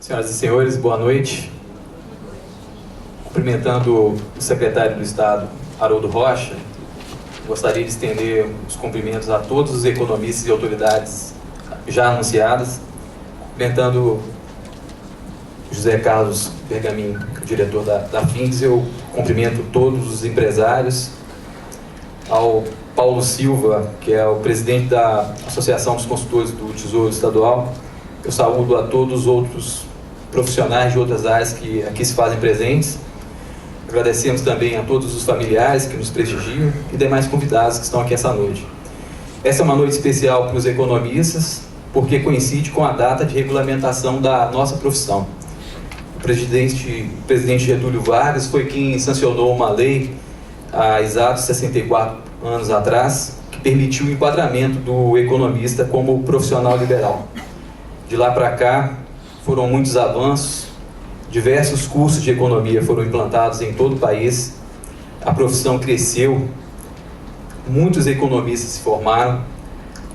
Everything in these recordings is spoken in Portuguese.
Senhoras e senhores, boa noite. Cumprimentando o secretário do Estado, Haroldo Rocha, gostaria de estender os cumprimentos a todos os economistas e autoridades já anunciadas. Cumprimentando José Carlos Bergamin, diretor da FINDES, eu cumprimento todos os empresários, ao Paulo Silva, que é o presidente da Associação dos Consultores do Tesouro Estadual. Eu saúdo a todos os outros profissionais de outras áreas que aqui se fazem presentes. Agradecemos também a todos os familiares que nos prestigiam e demais convidados que estão aqui essa noite. Essa é uma noite especial para os economistas, porque coincide com a data de regulamentação da nossa profissão. O presidente Getúlio Vargas foi quem sancionou uma lei há exatos 64 anos atrás, que permitiu o enquadramento do economista como profissional liberal. De lá para cá, foram muitos avanços, diversos cursos de economia foram implantados em todo o país, a profissão cresceu, muitos economistas se formaram,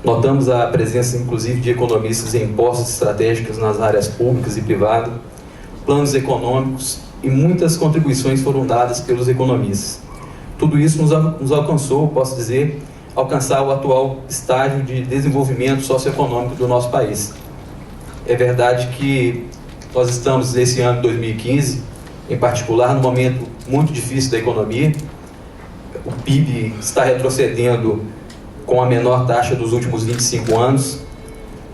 notamos a presença inclusive de economistas em postos estratégicos nas áreas públicas e privadas, planos econômicos e muitas contribuições foram dadas pelos economistas. Tudo isso nos alcançou, posso dizer, alcançar o atual estágio de desenvolvimento socioeconômico do nosso país. É verdade que nós estamos, nesse ano de 2015, em particular, num momento muito difícil da economia. O PIB está retrocedendo com a menor taxa dos últimos 25 anos.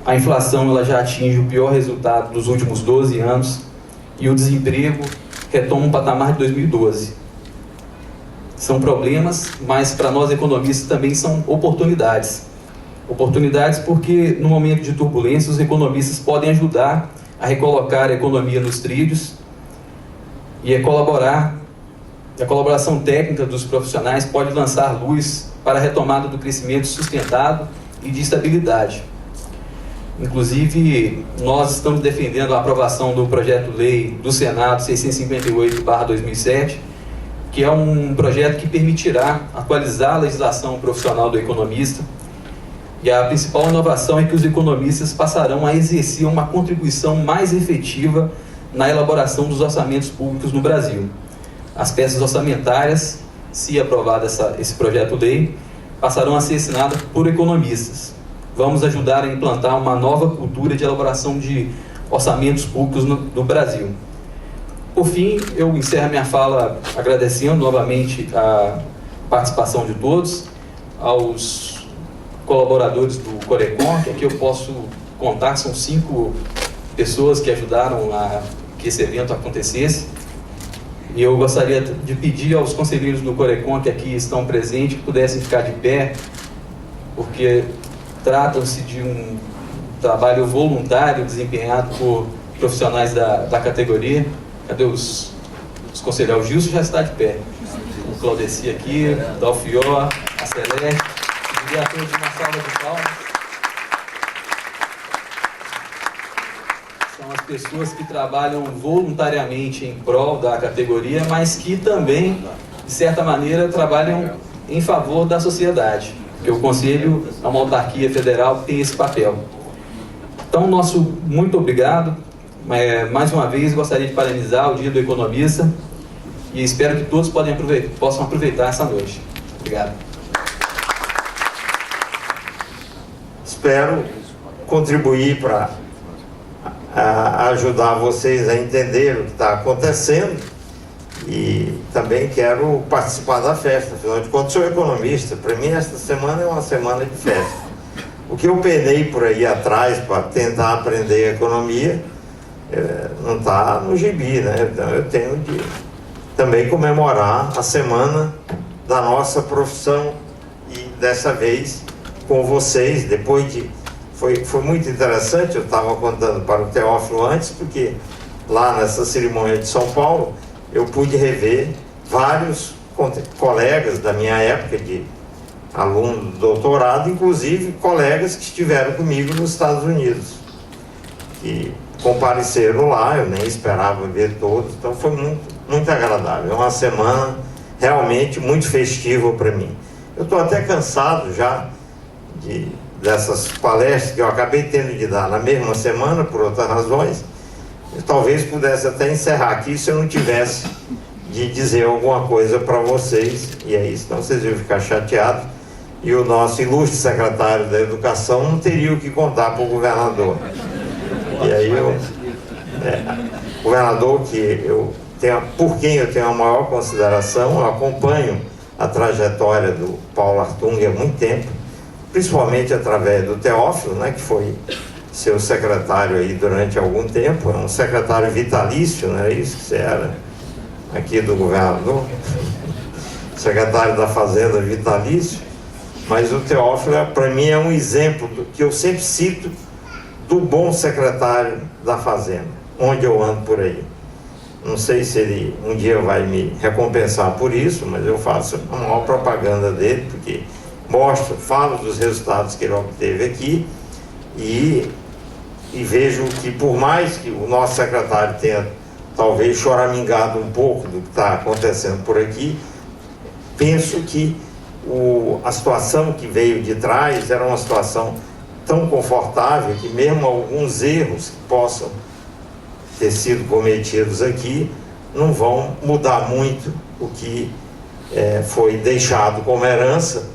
A inflação ela já atinge o pior resultado dos últimos 12 anos. E o desemprego retoma um patamar de 2012. São problemas, mas para nós economistas também são oportunidades. Oportunidades porque, no momento de turbulência, os economistas podem ajudar a recolocar a economia nos trilhos e a colaboração técnica dos profissionais pode lançar luz para a retomada do crescimento sustentado e de estabilidade. Inclusive, nós estamos defendendo a aprovação do projeto-lei do Senado 658/2007, que é um projeto que permitirá atualizar a legislação profissional do economista. E a principal inovação é que os economistas passarão a exercer uma contribuição mais efetiva na elaboração dos orçamentos públicos no Brasil. As peças orçamentárias, se aprovado esse projeto-lei, passarão a ser assinadas por economistas. Vamos ajudar a implantar uma nova cultura de elaboração de orçamentos públicos no Brasil. Por fim, eu encerro minha fala agradecendo novamente a participação de todos, aos colaboradores do Corecon, que aqui eu posso contar, são 5 pessoas que ajudaram a que esse evento acontecesse. E eu gostaria de pedir aos conselheiros do Corecon que aqui estão presentes, que pudessem ficar de pé, porque trata-se de um trabalho voluntário desempenhado por profissionais da categoria. Cadê os conselheiros? O Gilson já está de pé. O Claudeci aqui, o Dalfior, a Celeste. E a todos uma salva de palmas. São as pessoas que trabalham voluntariamente em prol da categoria, mas que também, de certa maneira, trabalham em favor da sociedade. Porque o Conselho é uma autarquia federal que tem esse papel. Então, nosso muito obrigado. Mais uma vez, gostaria de parabenizar o Dia do Economista e espero que todos possam aproveitar essa noite. Obrigado. Espero contribuir para ajudar vocês a entender o que está acontecendo e também quero participar da festa. Afinal de contas, sou economista. Para mim, esta semana é uma semana de festa. O que eu penei por aí atrás para tentar aprender economia não está no gibi, né? Então eu tenho de também comemorar a semana da nossa profissão e dessa vez com vocês, foi muito interessante. Eu estava contando para o Teófilo antes, porque lá nessa cerimônia de São Paulo eu pude rever vários colegas da minha época de aluno do doutorado, inclusive colegas que estiveram comigo nos Estados Unidos, que compareceram lá. Eu nem esperava ver todos, então foi muito agradável. É uma semana realmente muito festiva para mim. Eu estou até cansado já dessas palestras que eu acabei tendo de dar na mesma semana, por outras razões, Eu talvez pudesse até encerrar aqui se eu não tivesse de dizer alguma coisa para vocês, e aí senão vocês iam ficar chateados, e o nosso ilustre secretário da Educação não teria o que contar para o governador. E aí o governador, por quem eu tenho a maior consideração, eu acompanho a trajetória do Paulo Artung há muito tempo, principalmente através do Teófilo, né, que foi seu secretário aí durante algum tempo, é um secretário vitalício, não é isso que você era aqui do governador? Secretário da Fazenda vitalício, mas o Teófilo, para mim, é um exemplo que eu sempre cito do bom secretário da Fazenda, onde eu ando por aí. Não sei se ele um dia vai me recompensar por isso, mas eu faço a maior propaganda dele, porque falo dos resultados que ele obteve aqui e vejo que, por mais que o nosso secretário tenha talvez choramingado um pouco do que está acontecendo por aqui, penso que a situação que veio de trás era uma situação tão confortável que mesmo alguns erros que possam ter sido cometidos aqui não vão mudar muito o que foi deixado como herança,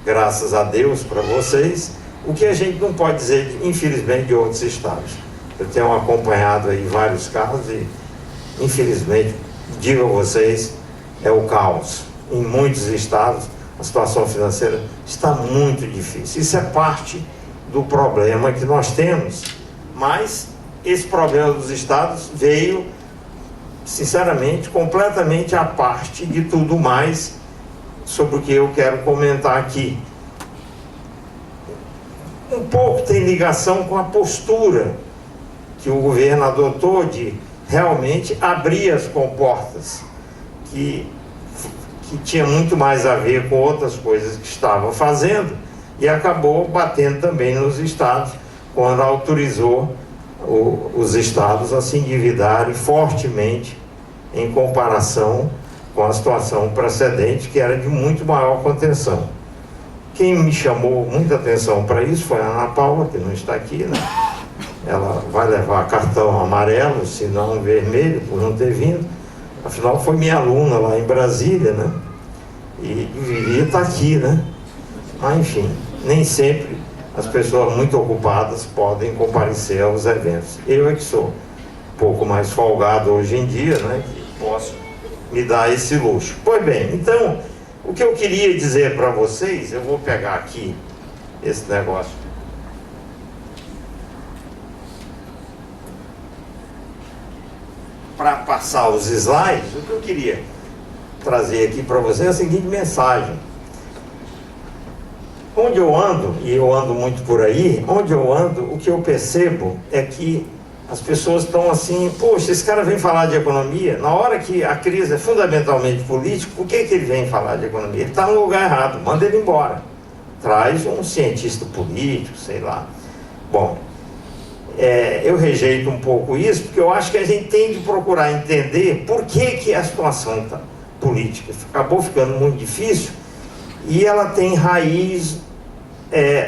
graças a Deus, para vocês, o que a gente não pode dizer, infelizmente, de outros estados. Eu tenho acompanhado aí vários casos e, infelizmente, digo a vocês, é o caos. Em muitos estados, a situação financeira está muito difícil. Isso é parte do problema que nós temos, mas esse problema dos estados veio, sinceramente, completamente à parte de tudo mais sobre o que eu quero comentar aqui. Um pouco tem ligação com a postura que o governo adotou de realmente abrir as comportas, que tinha muito mais a ver com outras coisas que estavam fazendo, e acabou batendo também nos estados, quando autorizou os estados a se endividarem fortemente em comparação com a situação precedente, que era de muito maior contenção. Quem me chamou muita atenção para isso foi a Ana Paula, que não está aqui, né? Ela vai levar cartão amarelo, se não vermelho, por não ter vindo. Afinal, foi minha aluna lá em Brasília, né? E deveria estar aqui, né? Mas, enfim, nem sempre as pessoas muito ocupadas podem comparecer aos eventos. Eu é que sou um pouco mais folgado hoje em dia, né? Que posso me dar esse luxo. Pois bem, então, o que eu queria dizer para vocês, eu vou pegar aqui esse negócio. Para passar os slides, o que eu queria trazer aqui para vocês é a seguinte mensagem. Onde eu ando, e eu ando muito por aí, onde eu ando, o que eu percebo é que as pessoas estão assim, poxa, esse cara vem falar de economia, na hora que a crise é fundamentalmente política, por que ele vem falar de economia? Ele está no lugar errado, manda ele embora. Traz um cientista político, sei lá. Bom, eu rejeito um pouco isso, porque eu acho que a gente tem de procurar entender por que a situação política acabou ficando muito difícil, e ela tem raiz,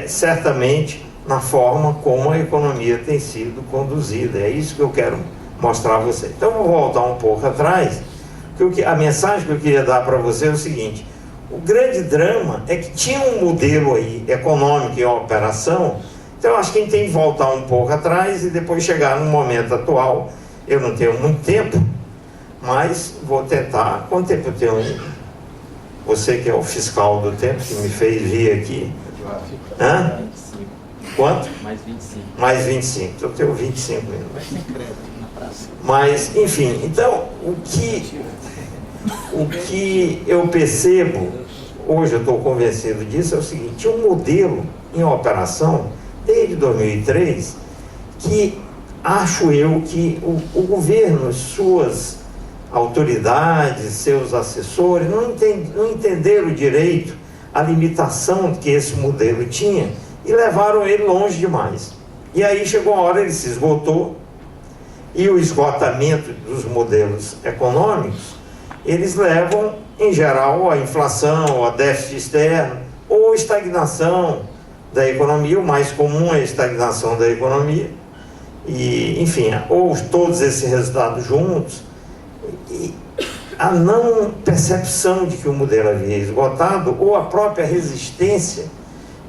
certamente, na forma como a economia tem sido conduzida. É isso que eu quero mostrar a você. Então, eu vou voltar um pouco atrás, porque a mensagem que eu queria dar para você é o seguinte: o grande drama é que tinha um modelo aí econômico em operação. Então, eu acho que a gente tem que voltar um pouco atrás e depois chegar no momento atual. Eu não tenho muito tempo, mas vou tentar. Quanto tempo eu tenho? Você que é o fiscal do tempo, que me fez vir aqui. Hã? Quanto? Mais 25. Mais 25. Eu tenho 25 minutos. Mas, enfim, então, o que eu percebo, hoje eu estou convencido disso, é o seguinte: um modelo em operação, desde 2003, que acho eu que o governo, suas autoridades, seus assessores, não entenderam direito a limitação que esse modelo tinha e levaram ele longe demais. E aí chegou a hora, ele se esgotou, e o esgotamento dos modelos econômicos, eles levam, em geral, a inflação, a déficit externo, ou estagnação da economia. O mais comum é a estagnação da economia. e, enfim, ou todos esses resultados juntos, e a não percepção de que o modelo havia esgotado, ou a própria resistência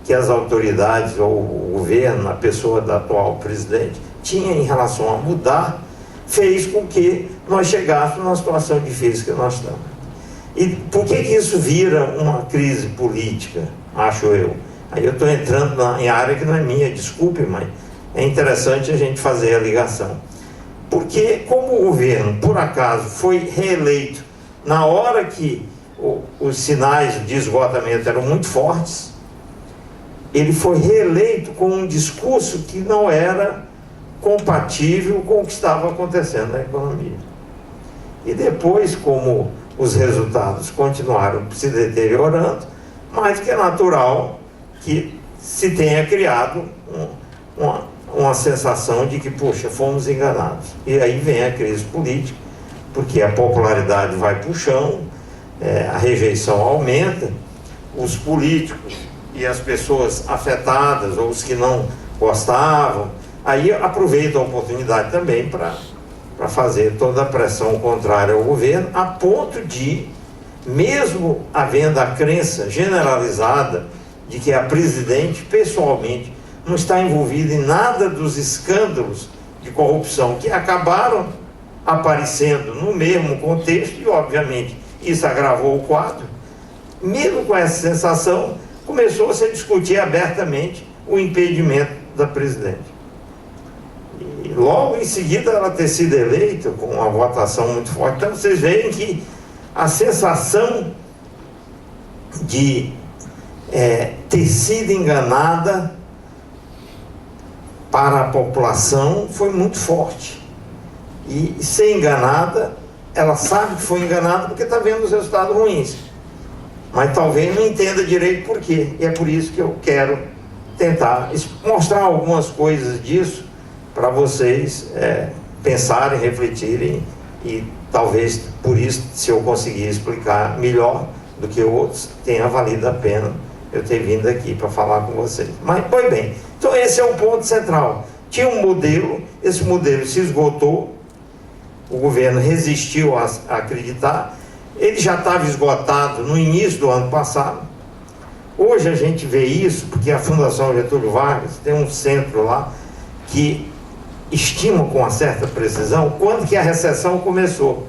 que as autoridades ou o governo, na pessoa da atual presidente, tinha em relação a mudar, fez com que nós chegássemos numa situação difícil que nós estamos. E por que isso vira uma crise política, acho eu? Aí eu estou entrando em área que não é minha, desculpe, mas é interessante a gente fazer a ligação. Porque como o governo, por acaso, foi reeleito na hora que os sinais de esgotamento eram muito fortes, ele foi reeleito com um discurso que não era compatível com o que estava acontecendo na economia. E depois, como os resultados continuaram se deteriorando, mas que é natural que se tenha criado uma sensação de que, poxa, fomos enganados. E aí vem a crise política, porque a popularidade vai para o chão, a rejeição aumenta, os políticos e as pessoas afetadas, ou os que não gostavam, aí aproveitam a oportunidade também para fazer toda a pressão contrária ao governo, a ponto de, mesmo havendo a crença generalizada de que a presidente, pessoalmente, não está envolvida em nada dos escândalos de corrupção que acabaram aparecendo no mesmo contexto, e obviamente isso agravou o quadro, mesmo com essa sensação, começou a se discutir abertamente o impedimento da presidente. E logo em seguida ela ter sido eleita com uma votação muito forte. Então vocês veem que a sensação de ter sido enganada para a população foi muito forte. E ser enganada, ela sabe que foi enganada porque está vendo os resultados ruins, mas talvez não entenda direito por quê. E é por isso que eu quero tentar mostrar algumas coisas disso para vocês pensarem, refletirem, e talvez por isso, se eu conseguir explicar melhor do que outros, tenha valido a pena eu ter vindo aqui para falar com vocês. Mas, pois bem, então esse é o ponto central. Tinha um modelo, esse modelo se esgotou, o governo resistiu a acreditar, ele já estava esgotado no início do ano passado. Hoje a gente vê isso porque a Fundação Getúlio Vargas tem um centro lá que estima com uma certa precisão quando que a recessão começou.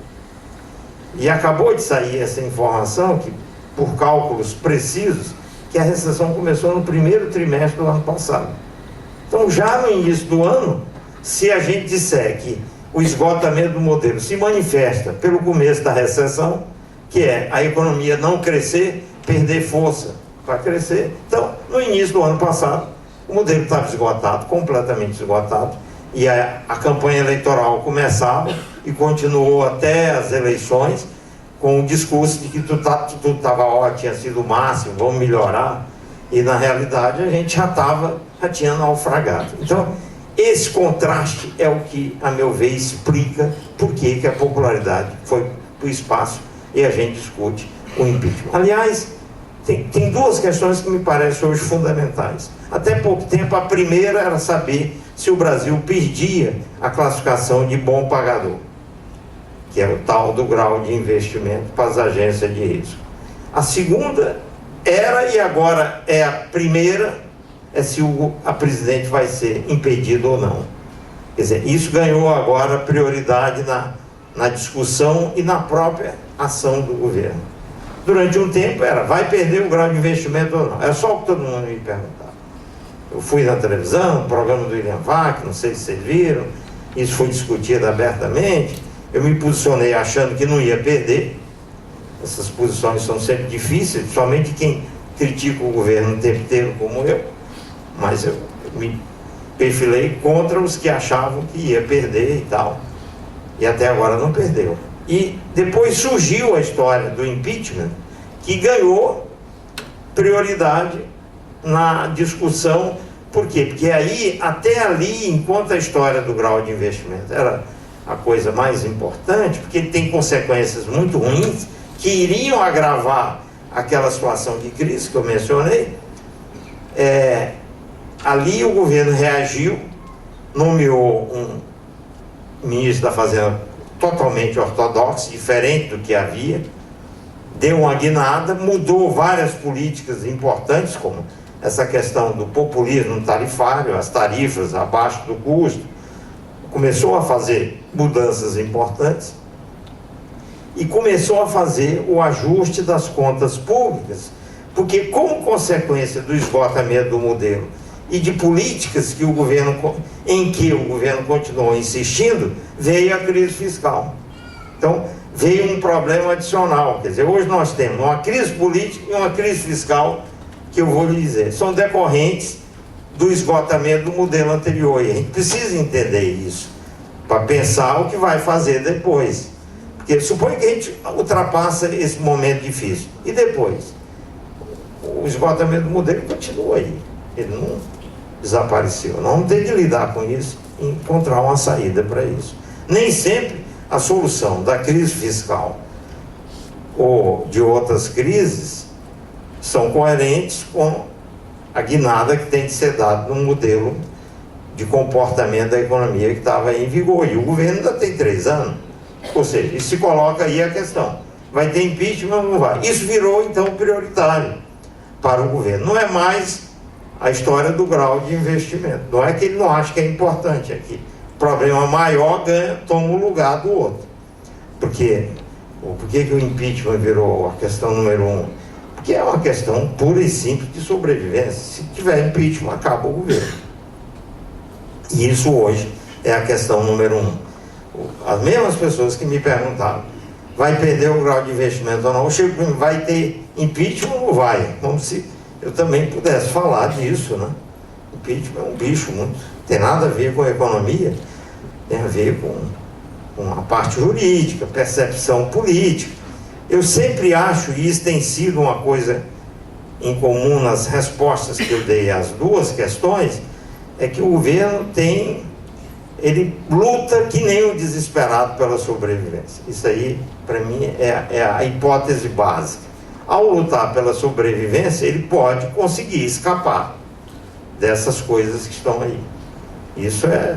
E acabou de sair essa informação, que, por cálculos precisos, que a recessão começou no primeiro trimestre do ano passado. Então, já no início do ano, se a gente disser que o esgotamento do modelo se manifesta pelo começo da recessão, que é a economia não crescer, perder força para crescer. Então, no início do ano passado, o modelo estava esgotado, completamente esgotado, e a campanha eleitoral começava e continuou até as eleições com o discurso de que tudo estava ótimo, tinha sido o máximo, vamos melhorar, e na realidade a gente já tinha naufragado. Então, esse contraste é o que, a meu ver, explica por que a popularidade foi para o espaço e a gente discute o impeachment. Aliás, tem duas questões que me parecem hoje fundamentais. Até pouco tempo, a primeira era saber se o Brasil perdia a classificação de bom pagador, que é o tal do grau de investimento para as agências de risco. A segunda era, e agora é a primeira, é se a presidente vai ser impedido ou não. Quer dizer, isso ganhou agora prioridade na discussão e na própria ação do governo. Durante um tempo era, vai perder o grau de investimento ou não? Era só o que todo mundo me perguntava. Eu fui na televisão, no programa do William Vac, não sei se vocês viram, isso foi discutido abertamente. Eu me posicionei achando que não ia perder. Essas posições são sempre difíceis, somente quem critica o governo o tempo inteiro como eu. Mas eu me perfilei contra os que achavam que ia perder e tal. E até agora não perdeu. E depois surgiu a história do impeachment, que ganhou prioridade na discussão. Por quê? Porque aí, até ali, enquanto a história do grau de investimento era a coisa mais importante, porque tem consequências muito ruins, que iriam agravar aquela situação de crise que eu mencionei, ali o governo reagiu nomeou um ministro da Fazenda totalmente ortodoxo, diferente do que havia, deu uma guinada, mudou várias políticas importantes, como essa questão do populismo tarifário, as tarifas abaixo do custo, começou a fazer mudanças importantes e começou a fazer o ajuste das contas públicas, porque como consequência do esgotamento do modelo e de políticas que em que o governo continuou insistindo, veio a crise fiscal. Então, veio um problema adicional. Quer dizer, hoje nós temos uma crise política e uma crise fiscal, que eu vou lhe dizer, são decorrentes do esgotamento do modelo anterior. E a gente precisa entender isso, para pensar o que vai fazer depois. Porque suponha que a gente ultrapassa esse momento difícil. E depois? O esgotamento do modelo continua aí. Ele não desapareceu. Nós vamos ter que lidar com isso e encontrar uma saída para isso. Nem sempre a solução da crise fiscal ou de outras crises são coerentes com a guinada que tem que ser dada no modelo de comportamento da economia que estava em vigor. E o governo ainda tem 3 anos. Ou seja, isso se coloca aí a questão. Vai ter impeachment ou não vai? Isso virou, então, prioritário para o governo. Não é mais a história do grau de investimento. Não é que ele não acha que é importante aqui. O problema maior toma o lugar do outro. Por que o impeachment virou a questão número 1? Porque é uma questão pura e simples de sobrevivência. Se tiver impeachment, acaba o governo. E isso hoje é a questão número 1. As mesmas pessoas que me perguntaram, vai perder o grau de investimento ou não? Eu chego para mim, vai ter impeachment ou não vai? Como se eu também pudesse falar disso, né? Impeachment é um bicho muito... Tem nada a ver com a economia, tem a ver com a parte jurídica, percepção política. Eu sempre acho, e isso tem sido uma coisa em comum nas respostas que eu dei às duas questões, é que o governo ele luta que nem um desesperado pela sobrevivência. Isso aí, para mim, é a hipótese básica. Ao lutar pela sobrevivência, ele pode conseguir escapar dessas coisas que estão aí. Isso é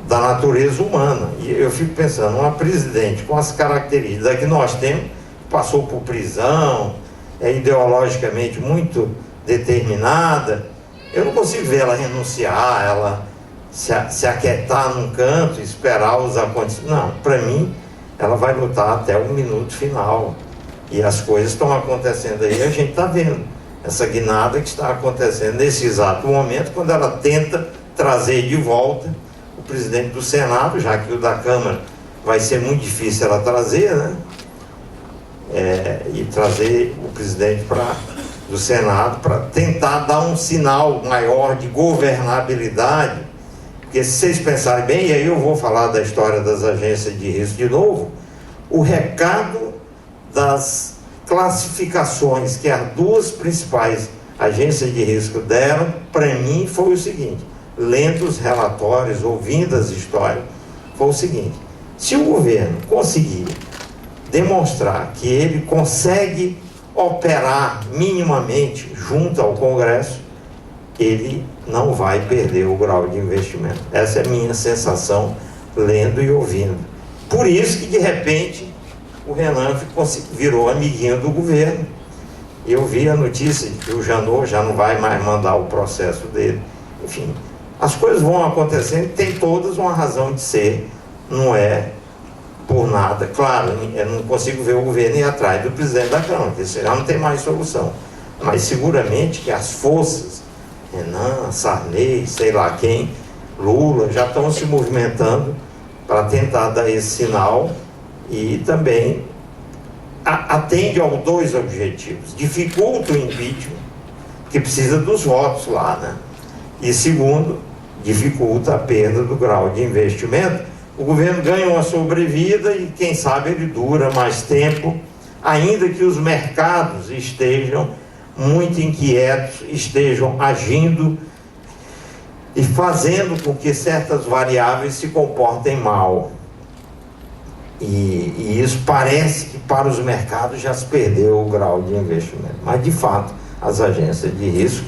da natureza humana. E eu fico pensando, uma presidente com as características que nós temos, passou por prisão, é ideologicamente muito determinada, eu não consigo ver ela renunciar, ela se aquietar num canto, esperar os acontecimentos. Não, para mim, ela vai lutar até o minuto final. E as coisas estão acontecendo aí, a gente está vendo essa guinada que está acontecendo nesse exato momento, quando ela tenta trazer de volta o presidente do Senado, já que o da Câmara vai ser muito difícil ela trazer, né? E trazer o presidente do Senado para tentar dar um sinal maior de governabilidade. Porque se vocês pensarem bem, e aí eu vou falar da história das agências de risco de novo, o recado das classificações que as duas principais agências de risco deram, para mim, foi o seguinte, lendo os relatórios, ouvindo as histórias, foi o seguinte: se o governo conseguir demonstrar que ele consegue operar minimamente junto ao Congresso, ele não vai perder o grau de investimento. Essa é a minha sensação, lendo e ouvindo. Por isso que, de repente, o Renan virou amiguinho do governo. Eu vi a notícia de que o Janot já não vai mais mandar o processo dele. Enfim, as coisas vão acontecendo, tem todas uma razão de ser, não é por nada. Claro, eu não consigo ver o governo ir atrás do presidente da Câmara, porque senão não tem mais solução. Mas seguramente que as forças, Renan, Sarney, sei lá quem, Lula, já estão se movimentando para tentar dar esse sinal e também atende aos dois objetivos. Dificulta o impeachment, que precisa dos votos lá, né? E segundo, dificulta a perda do grau de investimento. O governo ganha uma sobrevida e quem sabe ele dura mais tempo, ainda que os mercados estejam muito inquietos, estejam agindo e fazendo com que certas variáveis se comportem mal. E isso parece que para os mercados já se perdeu o grau de investimento. Mas, de fato, as agências de risco,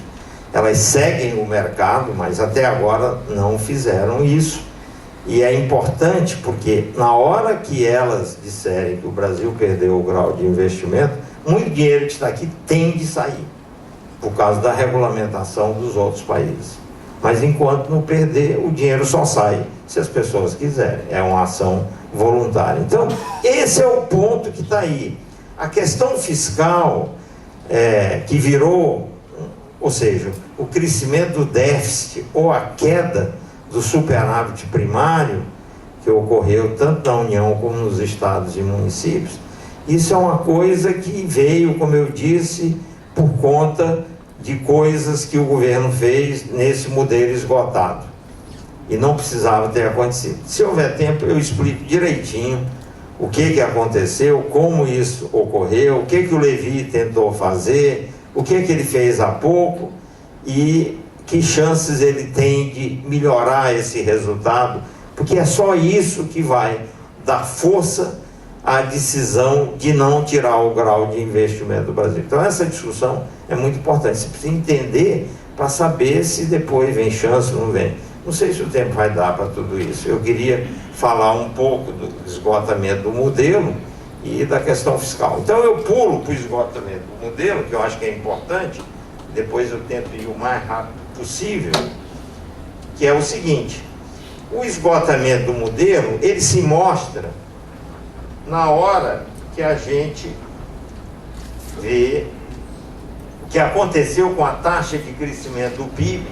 elas seguem o mercado, mas até agora não fizeram isso. E é importante porque na hora que elas disserem que o Brasil perdeu o grau de investimento, muito dinheiro que está aqui tem de sair, por causa da regulamentação dos outros países. Mas enquanto não perder, o dinheiro só sai se as pessoas quiserem. É uma ação voluntária. Então, esse é o ponto que está aí. A questão fiscal, que virou, ou seja, o crescimento do déficit ou a queda do superávit primário, que ocorreu tanto na União como nos estados e municípios, isso é uma coisa que veio, como eu disse, por conta de coisas que o governo fez nesse modelo esgotado. E não precisava ter acontecido. Se houver tempo, eu explico direitinho o que aconteceu, como isso ocorreu, o que o Levy tentou fazer, o que ele fez há pouco e que chances ele tem de melhorar esse resultado, porque é só isso que vai dar força à decisão de não tirar o grau de investimento do Brasil. Então essa discussão é muito importante, você precisa entender para saber se depois vem chance ou não vem. Não sei se o tempo vai dar para tudo isso. Eu queria falar um pouco do esgotamento do modelo e da questão fiscal. Então eu pulo para o esgotamento do modelo, que eu acho que é importante, depois eu tento ir o mais rápido possível, que é o seguinte: o esgotamento do modelo, ele se mostra na hora que a gente vê o que aconteceu com a taxa de crescimento do PIB.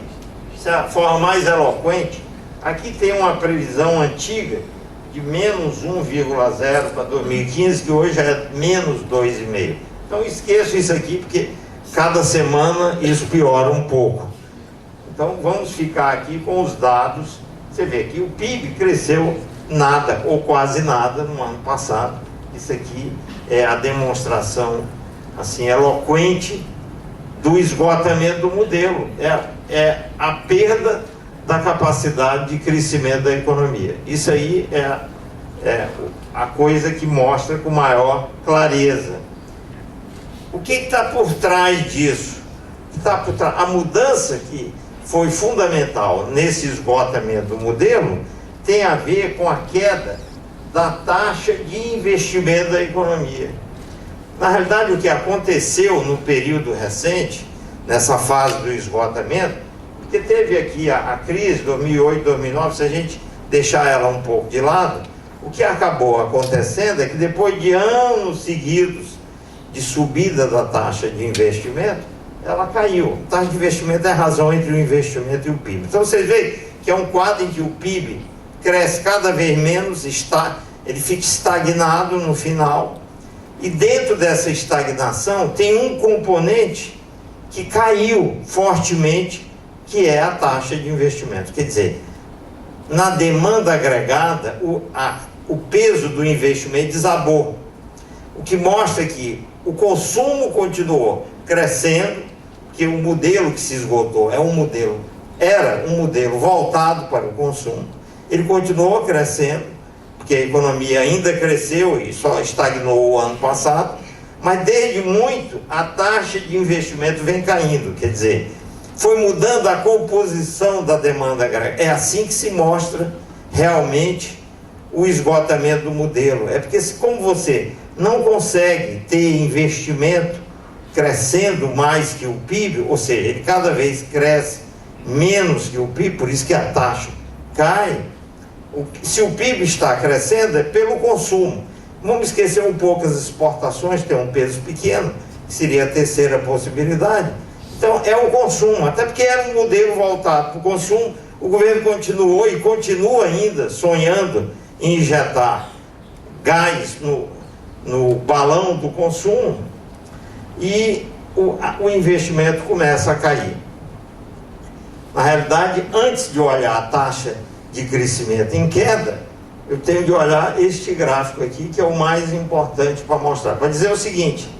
Isso é a forma mais eloquente. Aqui tem uma previsão antiga de menos 1,0 para 2015, que hoje é menos 2,5. Então esqueço isso aqui, porque cada semana isso piora um pouco. Então vamos ficar aqui com os dados. Você vê que o PIB cresceu nada ou quase nada no ano passado. Isso aqui é a demonstração assim eloquente do esgotamento do modelo. É a perda da capacidade de crescimento da economia. Isso aí é a coisa que mostra com maior clareza. O que está por trás disso? A mudança que foi fundamental nesse esgotamento do modelo tem a ver com a queda da taxa de investimento da economia. Na realidade, o que aconteceu no período recente, nessa fase do esgotamento, porque teve aqui a crise 2008, 2009, se a gente deixar ela um pouco de lado, o que acabou acontecendo é que depois de anos seguidos de subida da taxa de investimento, ela caiu. A taxa de investimento é a razão entre o investimento e o PIB. Então vocês veem que é um quadro em que o PIB cresce cada vez menos, ele fica estagnado no final, e dentro dessa estagnação tem um componente que caiu fortemente, que é a taxa de investimento. Quer dizer, na demanda agregada, o peso do investimento desabou, o que mostra que o consumo continuou crescendo, que o modelo que se esgotou era um modelo voltado para o consumo. Ele continuou crescendo, porque a economia ainda cresceu e só estagnou o ano passado, mas desde muito a taxa de investimento vem caindo, quer dizer, foi mudando a composição da demanda agregada. É assim que se mostra realmente o esgotamento do modelo. É porque como você não consegue ter investimento crescendo mais que o PIB, ou seja, ele cada vez cresce menos que o PIB, por isso que a taxa cai. Se o PIB está crescendo é pelo consumo. Vamos esquecer um pouco as exportações, tem um peso pequeno, que seria a terceira possibilidade. Então é o consumo, até porque era um modelo voltado para o consumo. O governo continuou e continua ainda sonhando em injetar gás no balão do consumo, e o investimento começa a cair. Na realidade, antes de olhar a taxa de crescimento em queda, eu tenho de olhar este gráfico aqui, que é o mais importante para mostrar, para dizer o seguinte: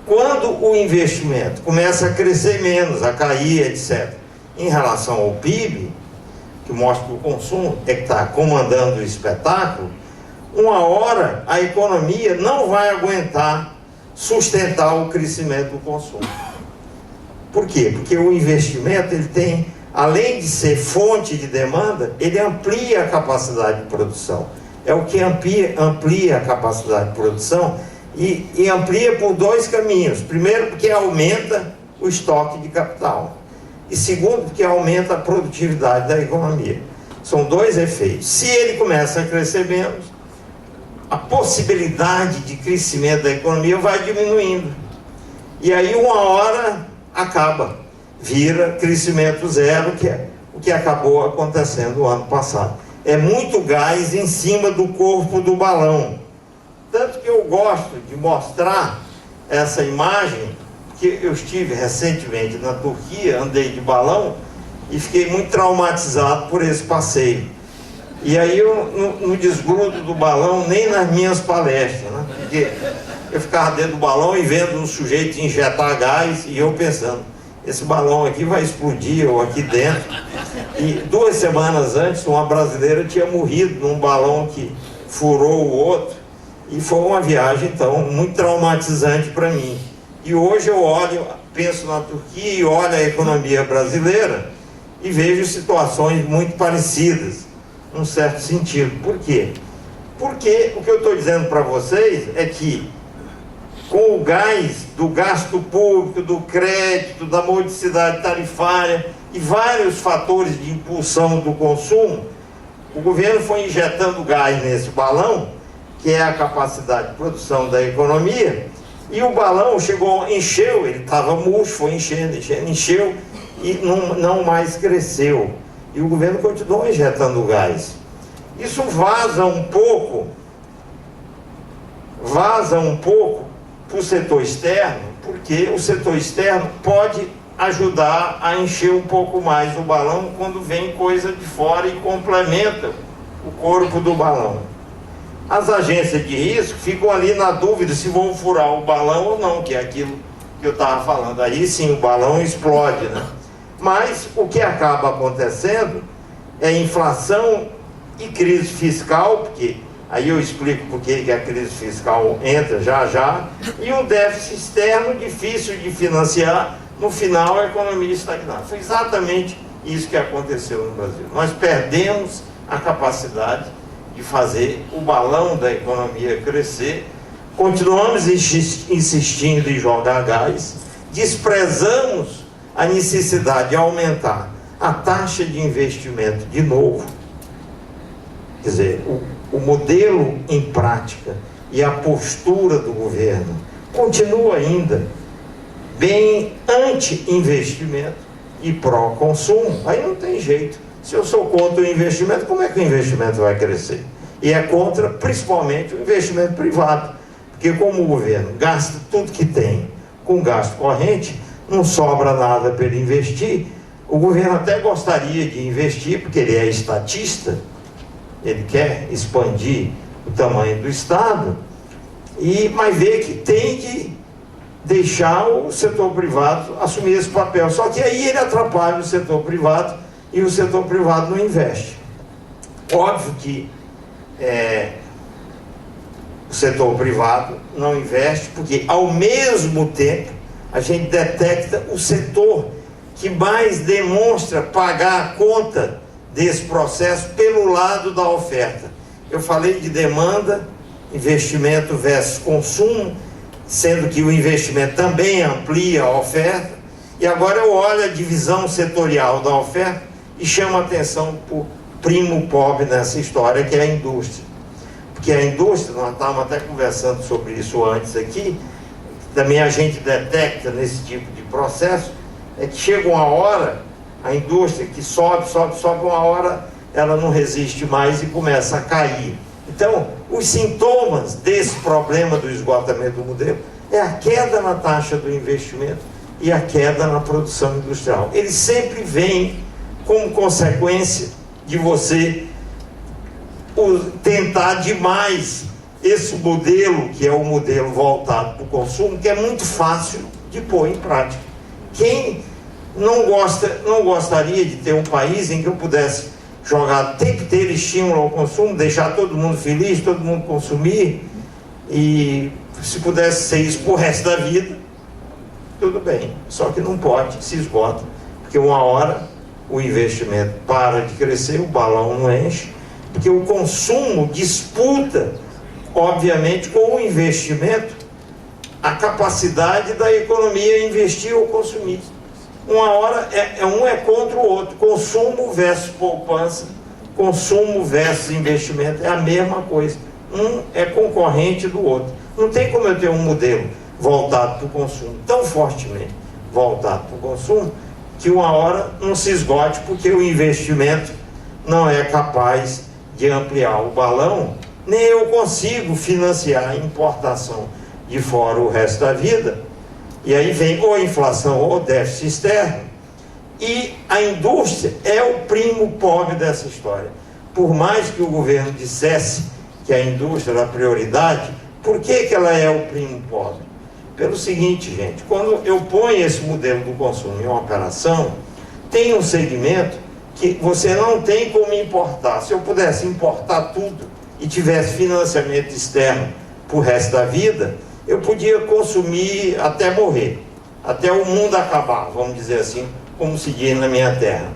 quando o investimento começa a crescer menos, a cair, etc., em relação ao PIB, que mostra que o consumo é que está comandando o espetáculo, uma hora a economia não vai aguentar sustentar o crescimento do consumo. Por quê? Porque o investimento, ele tem, além de ser fonte de demanda, ele amplia a capacidade de produção. É o que amplia a capacidade de produção e amplia por dois caminhos. Primeiro, porque aumenta o estoque de capital. E segundo, porque aumenta a produtividade da economia. São dois efeitos. Se ele começa a crescer menos, a possibilidade de crescimento da economia vai diminuindo. E aí, uma hora, acaba. Vira crescimento zero, que é o que acabou acontecendo no ano passado. É muito gás em cima do corpo do balão. Tanto que eu gosto de mostrar essa imagem, que eu estive recentemente na Turquia, andei de balão, e fiquei muito traumatizado por esse passeio. E aí eu não desgrudo do balão nem nas minhas palestras, né? Porque eu ficava dentro do balão e vendo um sujeito injetar gás, e eu pensando, esse balão aqui vai explodir, ou aqui dentro. E 2 semanas antes, uma brasileira tinha morrido num balão que furou o outro, e foi uma viagem, então, muito traumatizante para mim. E hoje eu olho, penso na Turquia e olho a economia brasileira e vejo situações muito parecidas, num certo sentido. Por quê? Porque o que eu estou dizendo para vocês é que, com o gás do gasto público, do crédito, da modicidade tarifária e vários fatores de impulsão do consumo, o governo foi injetando gás nesse balão, que é a capacidade de produção da economia, e o balão encheu, ele estava murcho, foi enchendo, encheu, e não mais cresceu. E o governo continuou injetando gás. Isso vaza um pouco para o setor externo, porque o setor externo pode ajudar a encher um pouco mais o balão quando vem coisa de fora e complementa o corpo do balão. As agências de risco ficam ali na dúvida se vão furar o balão ou não, que é aquilo que eu estava falando. Aí sim o balão explode, né? Mas o que acaba acontecendo é inflação e crise fiscal, porque aí eu explico por que a crise fiscal entra já, e um déficit externo difícil de financiar, no final a economia estagnada. Foi exatamente isso que aconteceu no Brasil. Nós perdemos a capacidade de fazer o balão da economia crescer, continuamos insistindo em jogar gás, desprezamos a necessidade de aumentar a taxa de investimento de novo. Quer dizer, o modelo em prática e a postura do governo continua ainda bem anti-investimento e pró-consumo. Aí não tem jeito. Se eu sou contra o investimento, como é que o investimento vai crescer? E é contra, principalmente, o investimento privado. Porque como o governo gasta tudo que tem com gasto corrente, não sobra nada para ele investir. O governo até gostaria de investir, porque ele é estatista, ele quer expandir o tamanho do Estado, mas vê que tem que deixar o setor privado assumir esse papel. Só que aí ele atrapalha o setor privado e o setor privado não investe. Óbvio que o setor privado não investe, porque ao mesmo tempo a gente detecta o setor que mais demonstra pagar a conta desse processo pelo lado da oferta. Eu falei de demanda, investimento versus consumo, sendo que o investimento também amplia a oferta, e agora eu olho a divisão setorial da oferta e chamo a atenção para o primo pobre nessa história, que é a indústria. Porque a indústria, nós estávamos até conversando sobre isso antes aqui, também a gente detecta nesse tipo de processo, é que chega uma hora, a indústria que sobe, uma hora ela não resiste mais e começa a cair. Então, os sintomas desse problema do esgotamento do modelo é a queda na taxa do investimento e a queda na produção industrial. Ele sempre vem como consequência de você tentar demais esse modelo, que é o modelo voltado para o consumo, que é muito fácil de pôr em prática. Quem não gostaria de ter um país em que eu pudesse jogar o tempo inteiro estímulo ao consumo, deixar todo mundo feliz, todo mundo consumir, e se pudesse ser isso pro resto da vida, tudo bem, só que não pode, se esgota, porque uma hora o investimento para de crescer, o balão não enche, porque o consumo disputa, obviamente, com o investimento, a capacidade da economia investir ou consumir. Uma hora um é contra o outro, consumo versus poupança, consumo versus investimento, é a mesma coisa, um é concorrente do outro. Não tem como eu ter um modelo voltado para o consumo, tão fortemente voltado para o consumo, que uma hora não se esgote, porque o investimento não é capaz de ampliar o balão, nem eu consigo financiar a importação de fora o resto da vida, e aí vem ou inflação ou déficit externo, e a indústria é o primo pobre dessa história. Por mais que o governo dissesse que a indústria era a prioridade, por que ela é o primo pobre? Pelo seguinte, gente, quando eu ponho esse modelo do consumo em uma operação, tem um segmento que você não tem como importar. Se eu pudesse importar tudo e tivesse financiamento externo para o resto da vida, eu podia consumir até morrer, até o mundo acabar, vamos dizer assim, como se diz na minha terra.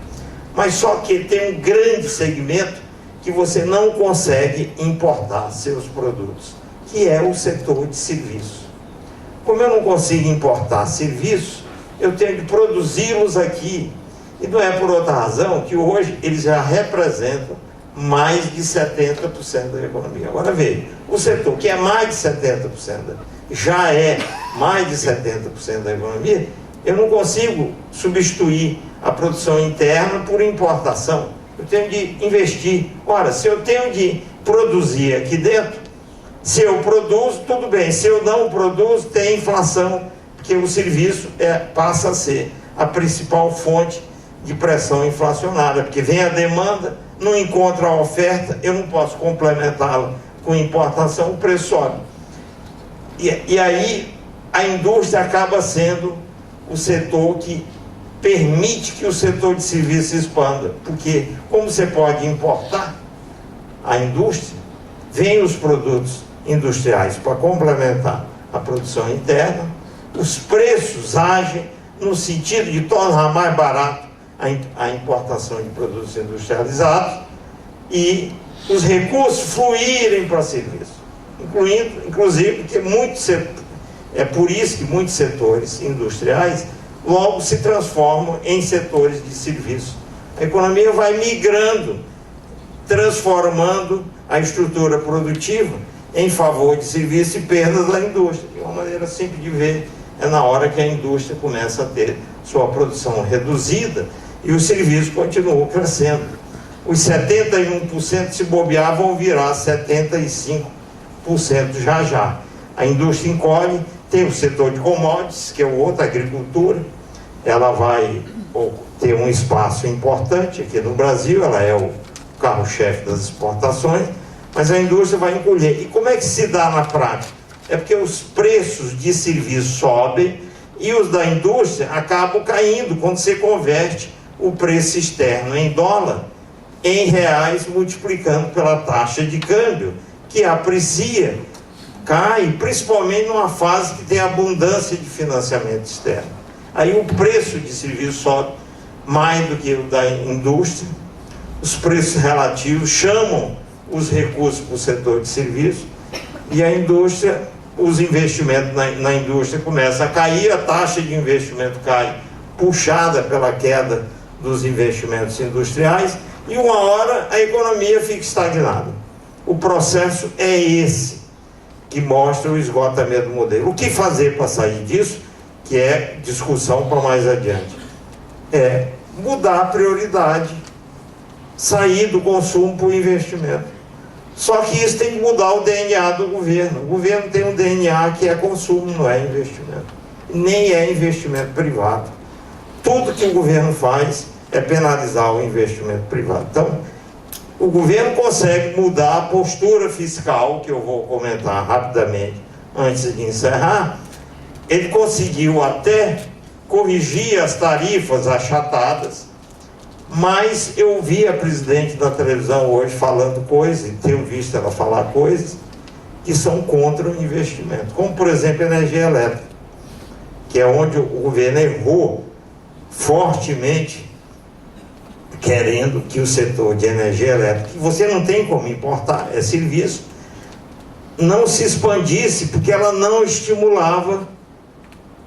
Mas só que tem um grande segmento que você não consegue importar seus produtos, que é o setor de serviços. Como eu não consigo importar serviços, eu tenho de produzi-los aqui. E não é por outra razão que hoje eles já representam mais de 70% da economia. Agora veja, o setor que é mais de 70%, já é mais de 70% da economia, eu não consigo substituir a produção interna por importação. Eu tenho de investir. Ora, se eu tenho de produzir aqui dentro, se eu produzo, tudo bem. Se eu não produzo, tem inflação, porque o serviço passa a ser a principal fonte de pressão inflacionária, porque vem a demanda, não encontra a oferta, eu não posso complementá-la com importação, o preço sobe. E aí a indústria acaba sendo o setor que permite que o setor de serviços se expanda, porque como você pode importar a indústria, vem os produtos industriais para complementar a produção interna, os preços agem no sentido de tornar mais barato a importação de produtos industrializados e os recursos fluírem para serviços, inclusive porque é por isso que muitos setores industriais logo se transformam em setores de serviço. A economia vai migrando, transformando a estrutura produtiva em favor de serviço e perda da indústria. De uma maneira simples de ver, é na hora que a indústria começa a ter sua produção reduzida e os serviços continuam crescendo. Os 71% se bobear vão virar 75% já. A indústria encolhe, tem o setor de commodities, que é o outro, a agricultura, ela vai ter um espaço importante aqui no Brasil, ela é o carro-chefe das exportações, mas a indústria vai encolher. E como é que se dá na prática? É porque os preços de serviço sobem e os da indústria acabam caindo quando você converte o preço externo em dólar em reais, multiplicando pela taxa de câmbio, que aprecia, cai, principalmente numa fase que tem abundância de financiamento externo. Aí o preço de serviço sobe mais do que o da indústria, os preços relativos chamam os recursos para o setor de serviço e a indústria, os investimentos na indústria começam a cair, a taxa de investimento cai, puxada pela queda dos investimentos industriais, e uma hora a economia fica estagnada. O processo é esse que mostra o esgotamento do modelo. O que fazer para sair disso, que é discussão para mais adiante, é mudar a prioridade, sair do consumo para o investimento. Só que isso tem que mudar o DNA do governo. O governo tem um DNA que é consumo, não é investimento. Nem é investimento privado. Tudo que o governo faz é penalizar o investimento privado. Então, o governo consegue mudar a postura fiscal, que eu vou comentar rapidamente antes de encerrar. Ele conseguiu até corrigir as tarifas achatadas, mas eu vi a presidente da televisão hoje falando coisas, e tenho visto ela falar coisas que são contra o investimento, como por exemplo a energia elétrica, que é onde o governo errou fortemente, querendo que o setor de energia elétrica, que você não tem como importar, é serviço, não se expandisse, porque ela não estimulava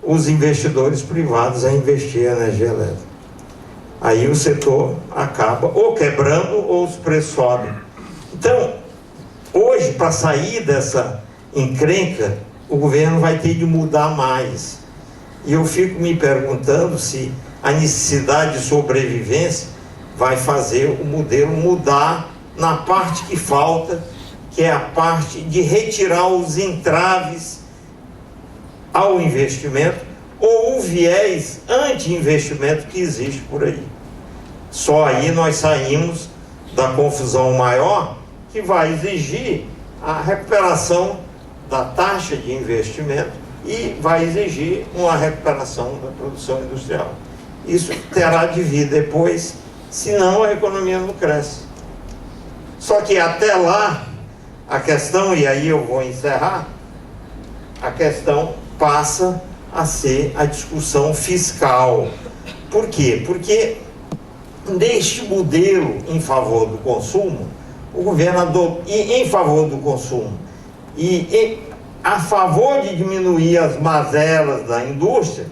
os investidores privados a investir em energia elétrica. Aí o setor acaba ou quebrando ou os preços sobem. Então, hoje, para sair dessa encrenca, o governo vai ter de mudar mais. E eu fico me perguntando se a necessidade de sobrevivência vai fazer o modelo mudar na parte que falta, que é a parte de retirar os entraves ao investimento ou o viés anti-investimento que existe por aí. Só aí nós saímos da confusão maior, que vai exigir a recuperação da taxa de investimento e vai exigir uma recuperação da produção industrial. Isso terá de vir depois, senão a economia não cresce. Só que até lá, a questão, e aí eu vou encerrar, a questão passa a ser a discussão fiscal. Por quê? Porque neste modelo em favor do consumo, o governo adotou, em favor do consumo e a favor de diminuir as mazelas da indústria,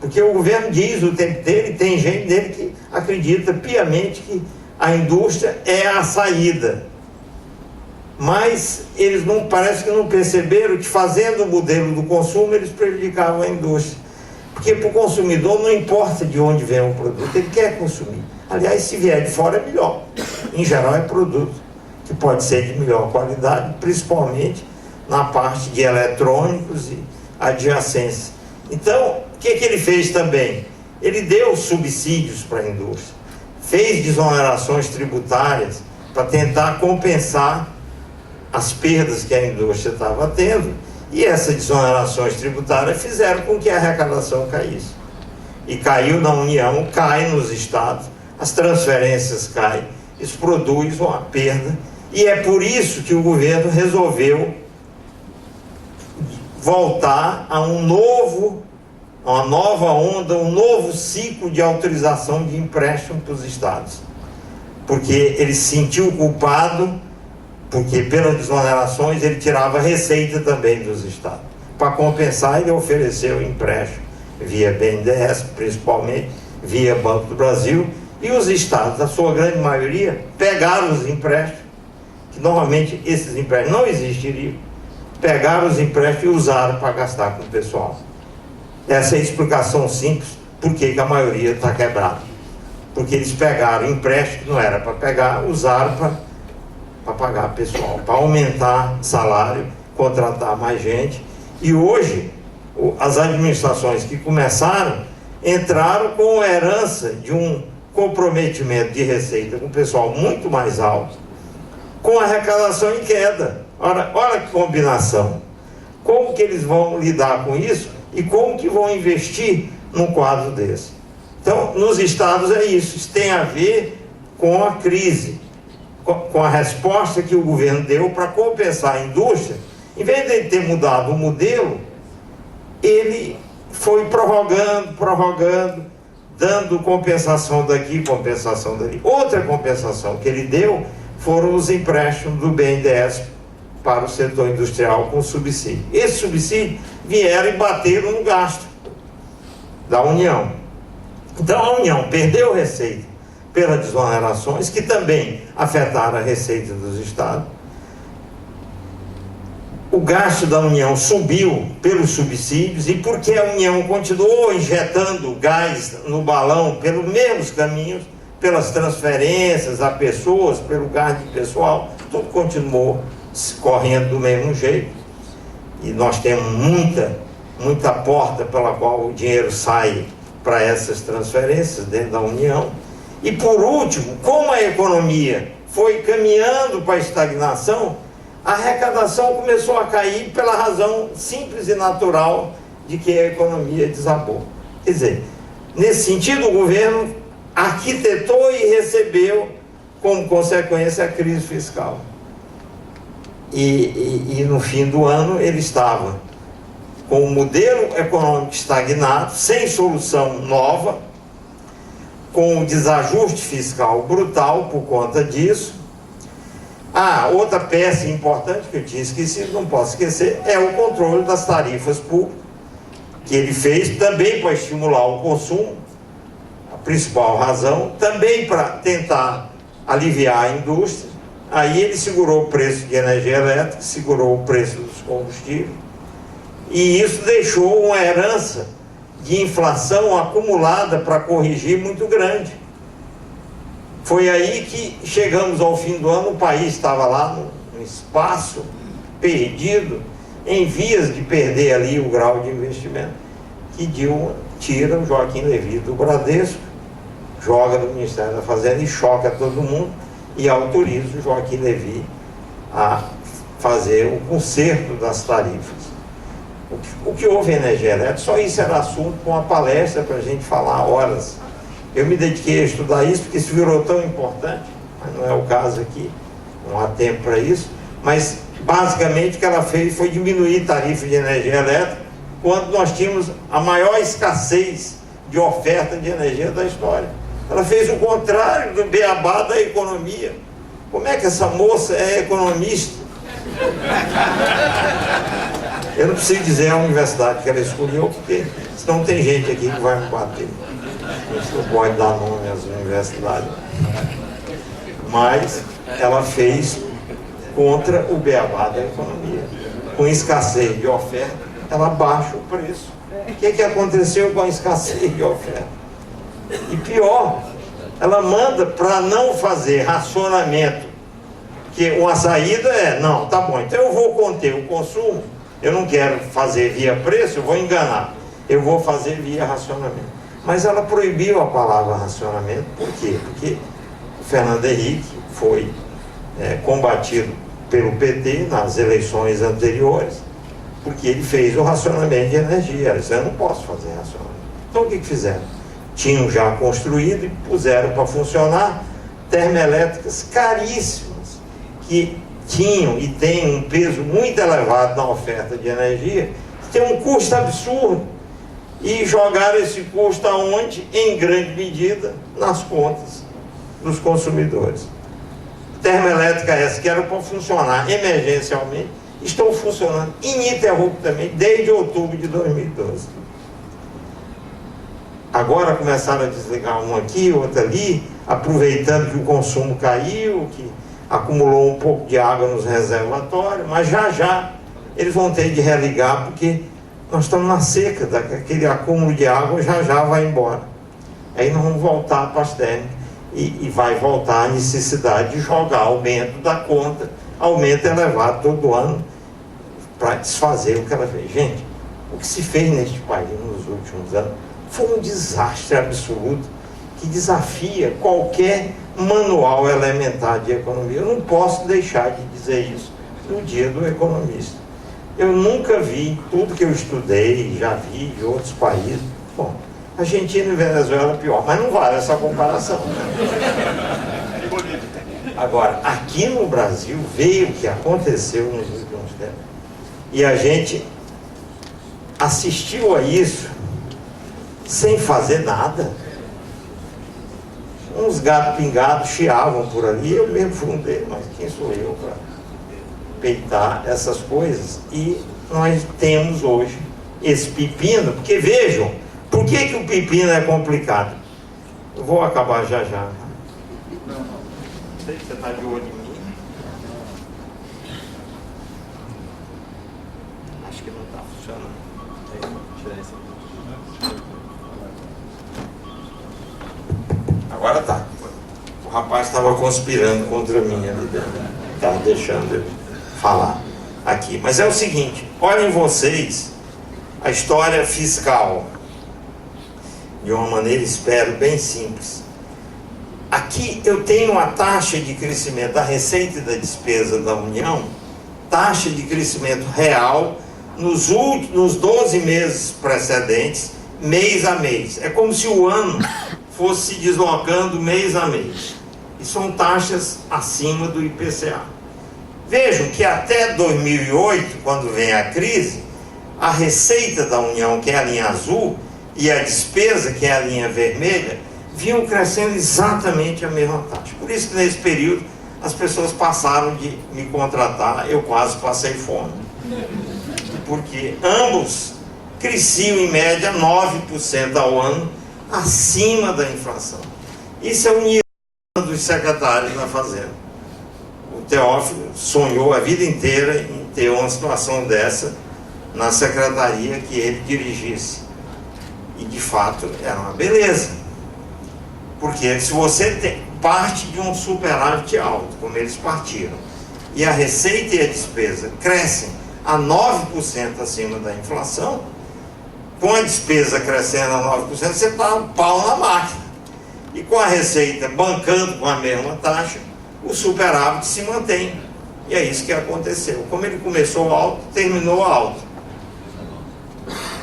porque o governo diz o tempo dele, tem gente dele que acredita piamente que a indústria é a saída. Mas eles não, parece que não perceberam que fazendo o modelo do consumo eles prejudicavam a indústria. Porque para o consumidor não importa de onde vem o produto, ele quer consumir. Aliás, se vier de fora é melhor. Em geral é produto que pode ser de melhor qualidade, principalmente na parte de eletrônicos e adjacências. Então, o que ele fez também? Ele deu subsídios para a indústria, fez desonerações tributárias para tentar compensar as perdas que a indústria estava tendo, e essas desonerações tributárias fizeram com que a arrecadação caísse. E caiu na União, cai nos estados, as transferências caem, isso produz uma perda, e é por isso que o governo resolveu voltar a uma nova onda, um novo ciclo de autorização de empréstimo para os estados. Porque ele se sentiu culpado, porque pelas desonerações ele tirava receita também dos estados. Para compensar, ele ofereceu empréstimo via BNDES, principalmente, via Banco do Brasil, e os estados, a sua grande maioria, pegaram os empréstimos, que normalmente esses empréstimos não existiriam, pegaram os empréstimos e usaram para gastar com o pessoal. Essa é a explicação simples por que a maioria está quebrada. Porque eles pegaram empréstimo que não era para pegar, usaram para pagar pessoal, para aumentar salário, contratar mais gente. E hoje, as administrações que começaram, entraram com a herança de um comprometimento de receita com o pessoal muito mais alto, com a arrecadação em queda. Olha que combinação. Como que eles vão lidar com isso e como que vão investir num quadro desse? Então, nos estados é isso. Isso tem a ver com a crise, com a resposta que o governo deu para compensar a indústria. Em vez de ele ter mudado o modelo, ele foi prorrogando, dando compensação daqui, compensação dali. Outra compensação que ele deu foram os empréstimos do BNDES para o setor industrial com subsídio. Esse subsídio vieram e bateram no gasto da União. Então a União perdeu receita pelas desonerações, que também afetaram a receita dos estados. O gasto da União subiu pelos subsídios, e porque a União continuou injetando gás no balão pelos mesmos caminhos, pelas transferências a pessoas, pelo gasto pessoal, tudo continuou correndo do mesmo jeito. E nós temos muita porta pela qual o dinheiro sai para essas transferências dentro da União. E por último, como a economia foi caminhando para a estagnação, a arrecadação começou a cair pela razão simples e natural de que a economia desabou. Quer dizer, nesse sentido, o governo arquitetou e recebeu como consequência a crise fiscal. E no fim do ano ele estava com o modelo econômico estagnado, sem solução nova, com um desajuste fiscal brutal por conta disso. Outra peça importante que eu tinha esquecido, não posso esquecer, é o controle das tarifas públicas, que ele fez também para estimular o consumo, a principal razão, também para tentar aliviar a indústria. Aí ele segurou o preço de energia elétrica, segurou o preço dos combustíveis, e isso deixou uma herança de inflação acumulada para corrigir muito grande. Foi aí que chegamos ao fim do ano, o país estava lá no espaço perdido, em vias de perder ali o grau de investimento, que Dilma tira o Joaquim Levy do Bradesco, joga do Ministério da Fazenda e choca todo mundo, e autoriza o Joaquim Levy a fazer o conserto das tarifas. O que houve em energia elétrica, só isso era assunto com uma palestra para a gente falar horas. Eu me dediquei a estudar isso porque isso virou tão importante, mas não é o caso aqui, não há tempo para isso. Mas basicamente o que ela fez foi diminuir tarifa de energia elétrica quando nós tínhamos a maior escassez de oferta de energia da história. Ela fez o contrário do beabá da economia. Como é que essa moça é economista? Eu não preciso dizer a universidade que ela escolheu, porque senão tem gente aqui que vai me bater. A gente não pode dar nome às universidades. Mas ela fez contra o beabá da economia. Com escassez de oferta, ela baixa o preço. O que aconteceu com a escassez de oferta? E pior, ela manda para não fazer racionamento. Que uma saída é, não, tá bom, então eu vou conter o consumo, eu não quero fazer via preço, eu vou enganar, eu vou fazer via racionamento. Mas ela proibiu a palavra racionamento, por quê? Porque o Fernando Henrique foi combatido pelo PT nas eleições anteriores, porque ele fez o racionamento de energia. Ele disse, eu não posso fazer racionamento. Então o que fizeram? Tinham já construído e puseram para funcionar termoelétricas caríssimas, que tinham e têm um peso muito elevado na oferta de energia, que tem um custo absurdo, e jogaram esse custo aonde? Em grande medida nas contas dos consumidores. Termoelétrica essa que era para funcionar emergencialmente, estão funcionando ininterruptamente desde outubro de 2012. Agora começaram a desligar uma aqui, outra ali, aproveitando que o consumo caiu, que acumulou um pouco de água nos reservatórios, mas já eles vão ter de religar, porque nós estamos na seca, aquele acúmulo de água já vai embora. Aí nós vamos voltar para as térmicas e vai voltar a necessidade de jogar aumento da conta, aumento elevado todo ano, para desfazer o que ela fez. Gente, o que se fez neste país nos últimos anos foi um desastre absoluto, que desafia qualquer manual elementar de economia. Eu não posso deixar de dizer isso no dia do economista. Eu nunca vi, tudo que eu estudei, já vi de outros países, bom, Argentina e Venezuela pior, mas não vale essa comparação, né? Agora, aqui no Brasil veio o que aconteceu nos últimos tempos, e a gente assistiu a isso sem fazer nada. Uns gatos pingados chiavam por ali, eu mesmo fui um deles, mas quem sou eu para peitar essas coisas? E nós temos hoje esse pepino, porque vejam, por que o pepino é complicado? Eu vou acabar já. Não sei se você está de olho em mim. Acho que não está funcionando. Tirar esse aqui. Agora tá. O rapaz estava conspirando contra mim ali dentro. Estava deixando eu falar aqui. Mas é o seguinte, olhem vocês a história fiscal de uma maneira, espero, bem simples. Aqui eu tenho a taxa de crescimento da receita e da despesa da União, taxa de crescimento real nos 12 meses precedentes, mês a mês. É como se o ano fosse se deslocando mês a mês. E são taxas acima do IPCA. Vejam que até 2008, quando vem a crise, a receita da União, que é a linha azul, e a despesa, que é a linha vermelha, vinham crescendo exatamente a mesma taxa. Por isso que nesse período as pessoas passaram de me contratar, eu quase passei fome. Porque ambos cresciam em média 9% ao ano, acima da inflação. Isso é o nível dos secretários da Fazenda. O Teófilo sonhou a vida inteira em ter uma situação dessa na secretaria que ele dirigisse. E de fato era uma beleza. Porque se você parte de um superávit alto, como eles partiram, e a receita e a despesa crescem a 9% acima da inflação, com a despesa crescendo a 9%, você está um pau na máquina. E com a receita bancando com a mesma taxa, o superávit se mantém. E é isso que aconteceu. Como ele começou alto, terminou alto.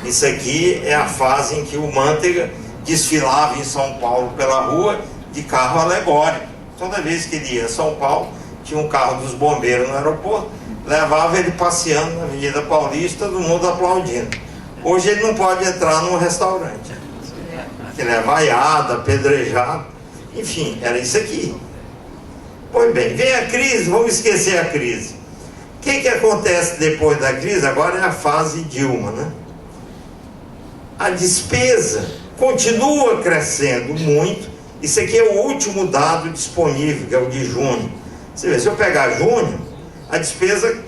Isso aqui é a fase em que o Manteiga desfilava em São Paulo pela rua de carro alegórico. Toda vez que ele ia a São Paulo, tinha um carro dos bombeiros no aeroporto, levava ele passeando na Avenida Paulista, todo mundo aplaudindo. Hoje ele não pode entrar num restaurante, que ele é vaiado, apedrejado, enfim, era isso aqui. Pois bem, vem a crise, vamos esquecer a crise. O que acontece depois da crise? Agora é a fase Dilma, né? A despesa continua crescendo muito. Isso aqui é o último dado disponível, que é o de junho. Você vê, se eu pegar junho, a despesa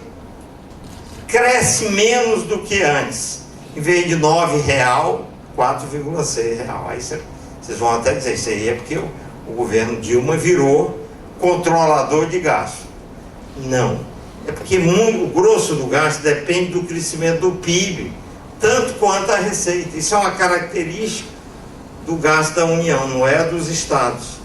cresce menos do que antes. Em vez de R$ 9,00, R$ 4,6. Aí vocês vão até dizer, isso aí é porque o governo Dilma virou controlador de gasto. Não. É porque o grosso do gasto depende do crescimento do PIB, tanto quanto a receita. Isso é uma característica do gasto da União, não é dos estados.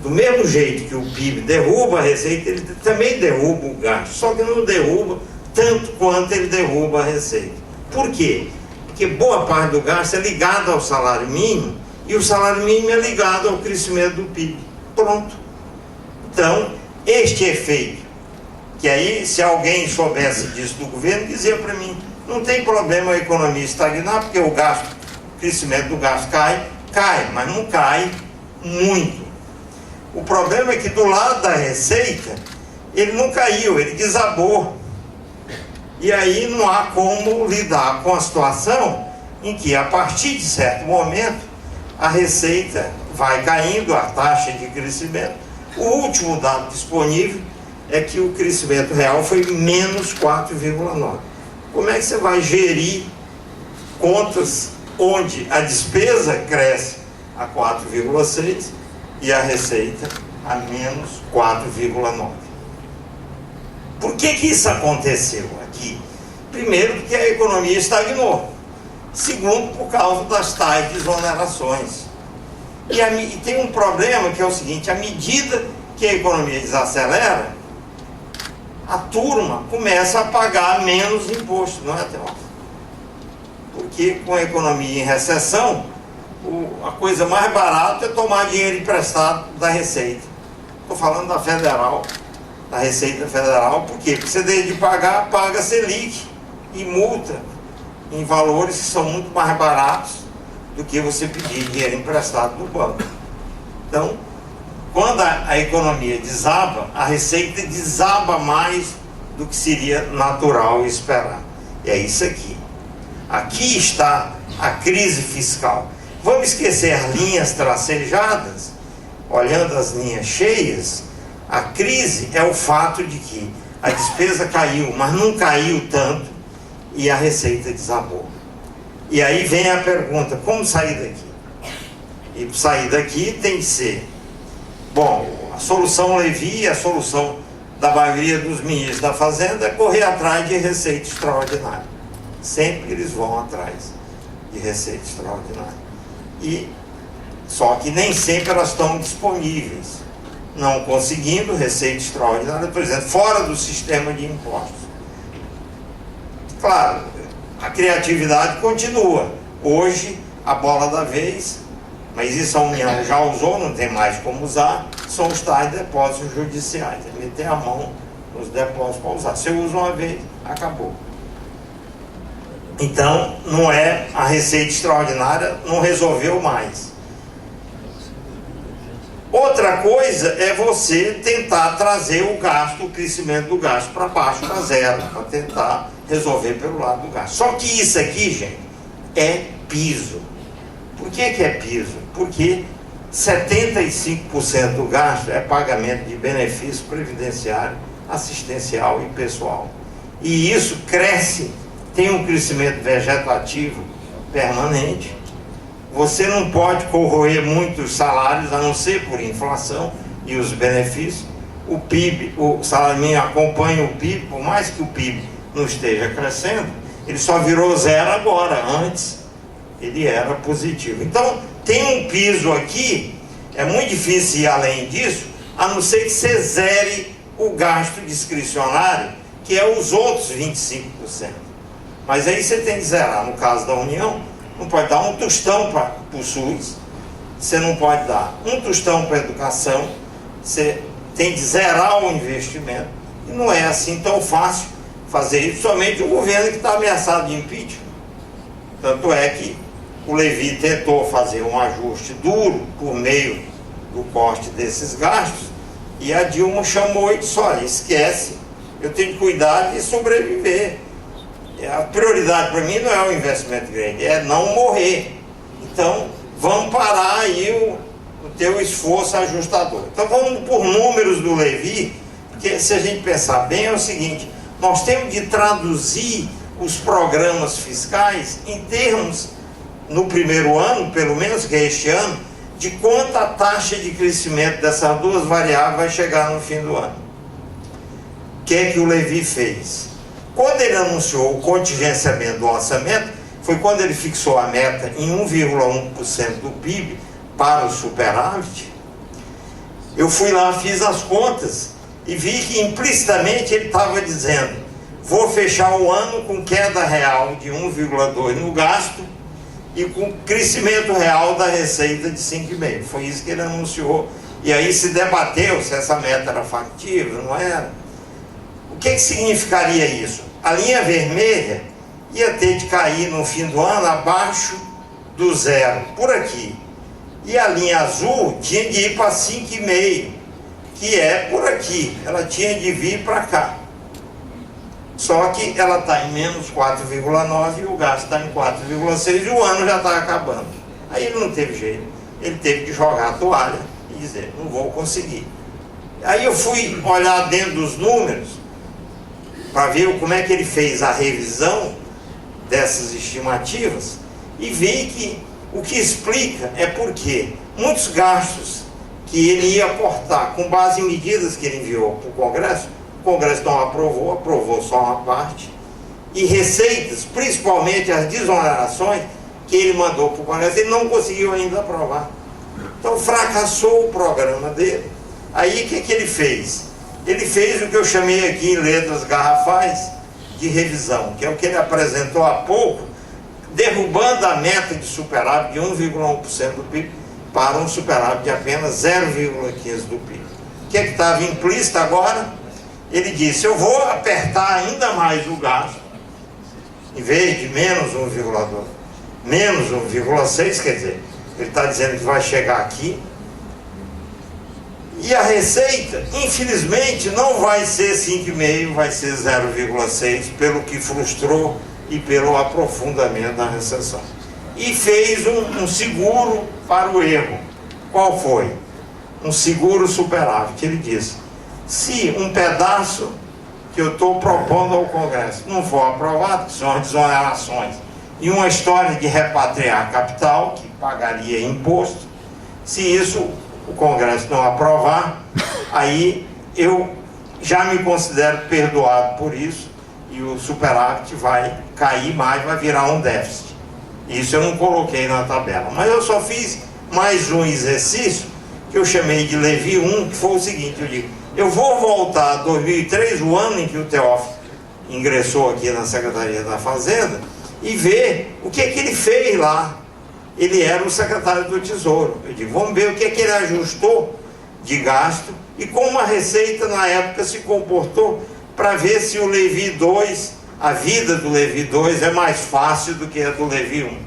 Do mesmo jeito que o PIB derruba a receita, ele também derruba o gasto, só que não derruba tanto quanto ele derruba a receita. Por quê? Porque boa parte do gasto é ligado ao salário mínimo, e o salário mínimo é ligado ao crescimento do PIB. Pronto. Então, este efeito, que aí, se alguém soubesse disso do governo, dizia para mim, não tem problema a economia estagnar, porque o crescimento do gasto cai, mas não cai muito. O problema é que do lado da receita, ele não caiu, ele desabou. E aí não há como lidar com a situação em que, a partir de certo momento, a receita vai caindo, a taxa de crescimento. O último dado disponível é que o crescimento real foi menos 4,9. Como é que você vai gerir contas onde a despesa cresce a 4,6 e a receita a menos 4,9? Por que isso aconteceu aqui? Primeiro, porque a economia estagnou. Segundo, por causa das tais desonerações. E tem um problema que é o seguinte, à medida que a economia desacelera, a turma começa a pagar menos imposto, não é, Teófilo? Porque com a economia em recessão, a coisa mais barata é tomar dinheiro emprestado da Receita. Estou falando da Federal, da Receita Federal. Por quê? Porque você deixa de pagar, paga Selic e multa em valores que são muito mais baratos do que você pedir dinheiro emprestado do banco. Então, quando a economia desaba, a receita desaba mais do que seria natural esperar. E é isso aqui. Aqui está a crise fiscal. Vamos esquecer as linhas tracejadas? Olhando as linhas cheias, a crise é o fato de que a despesa caiu, mas não caiu tanto, e a receita desabou. E aí vem a pergunta, como sair daqui? E para sair daqui tem que ser, bom, a solução Levi, a solução da maioria dos ministros da Fazenda é correr atrás de receita extraordinária. Sempre eles vão atrás de receita extraordinária. Só que nem sempre elas estão disponíveis. Não conseguindo receita extraordinária, por exemplo, fora do sistema de impostos. Claro, a criatividade continua. Hoje, a bola da vez, mas isso a União já usou, não tem mais como usar, são os tais depósitos judiciais. É meter a mão nos depósitos para usar. Se eu uso uma vez, acabou. Então, não é a receita extraordinária, não resolveu mais. Outra coisa é você tentar trazer o gasto, o crescimento do gasto para baixo, para zero, para tentar resolver pelo lado do gasto. Só que isso aqui, gente, é piso. Por que é piso? Porque 75% do gasto é pagamento de benefício previdenciário, assistencial e pessoal. E isso cresce, tem um crescimento vegetativo permanente. Você não pode corroer muitos salários, a não ser por inflação e os benefícios. O PIB, o salário mínimo acompanha o PIB, por mais que o PIB não esteja crescendo, ele só virou zero agora, antes ele era positivo. Então, tem um piso aqui, é muito difícil ir além disso, a não ser que você zere o gasto discricionário, que é os outros 25%. Mas aí você tem que zerar, no caso da União, não pode dar um tostão para o SUS, você não pode dar um tostão para a educação, você tem que zerar o investimento, e não é assim tão fácil fazer isso, somente o governo que está ameaçado de impeachment. Tanto é que o Levi tentou fazer um ajuste duro por meio do corte desses gastos, e a Dilma chamou e disse: olha, esquece, eu tenho que cuidar de sobreviver. A prioridade para mim não é o investimento grande, é não morrer. Então, vamos parar aí o teu esforço ajustador. Então, vamos por números do Levi, porque se a gente pensar bem, é o seguinte: nós temos de traduzir os programas fiscais em termos, no primeiro ano, pelo menos, que é este ano, de quanto a taxa de crescimento dessas duas variáveis vai chegar no fim do ano. O que é que o Levi fez? Quando ele anunciou o contingenciamento do orçamento, foi quando ele fixou a meta em 1,1% do PIB para o superávit. Eu fui lá, fiz as contas e vi que implicitamente ele estava dizendo: vou fechar o ano com queda real de 1,2% no gasto e com crescimento real da receita de 5,5%. Foi isso que ele anunciou. E aí se debateu se essa meta era factível, não era. O que significaria isso? A linha vermelha ia ter de cair no fim do ano abaixo do zero, por aqui. E a linha azul tinha de ir para 5,5, que é por aqui. Ela tinha de vir para cá. Só que ela está em menos 4,9 e o gasto está em 4,6 e o ano já está acabando. Aí ele não teve jeito. Ele teve que jogar a toalha e dizer: não vou conseguir. Aí eu fui olhar dentro dos números para ver como é que ele fez a revisão dessas estimativas e vi que o que explica é porque muitos gastos que ele ia aportar com base em medidas que ele enviou para o Congresso não aprovou, aprovou só uma parte, e receitas, principalmente as desonerações que ele mandou para o Congresso, ele não conseguiu ainda aprovar. Então fracassou o programa dele. Aí o que ele fez? Ele fez o que eu chamei aqui em letras garrafais de revisão, que é o que ele apresentou há pouco, derrubando a meta de superávit de 1,1% do PIB para um superávit de apenas 0,15% do PIB. O que estava implícito agora? Ele disse: eu vou apertar ainda mais o gasto, em vez de menos 1,2%, menos 1,6%, quer dizer, ele está dizendo que vai chegar aqui. E a receita, infelizmente, não vai ser 5,5%, vai ser 0,6%, pelo que frustrou e pelo aprofundamento da recessão. E fez um seguro para o erro. Qual foi? Um seguro superávit. Ele disse: se um pedaço que eu estou propondo ao Congresso não for aprovado, que são as desonerações, e uma história de repatriar capital, que pagaria imposto, se isso o Congresso não aprovar, aí eu já me considero perdoado por isso, e o superávit vai cair mais, vai virar um déficit. Isso eu não coloquei na tabela, mas eu só fiz mais um exercício que eu chamei de Levi 1, que foi o seguinte: eu digo, eu vou voltar a 2003, o ano em que o Teófilo ingressou aqui na Secretaria da Fazenda, e ver o que ele fez lá. Ele era o secretário do Tesouro. Eu digo, vamos ver o que ele ajustou de gasto e como a Receita na época se comportou, para ver se o Levi 2 a vida do Levi II é mais fácil do que a do Levi I.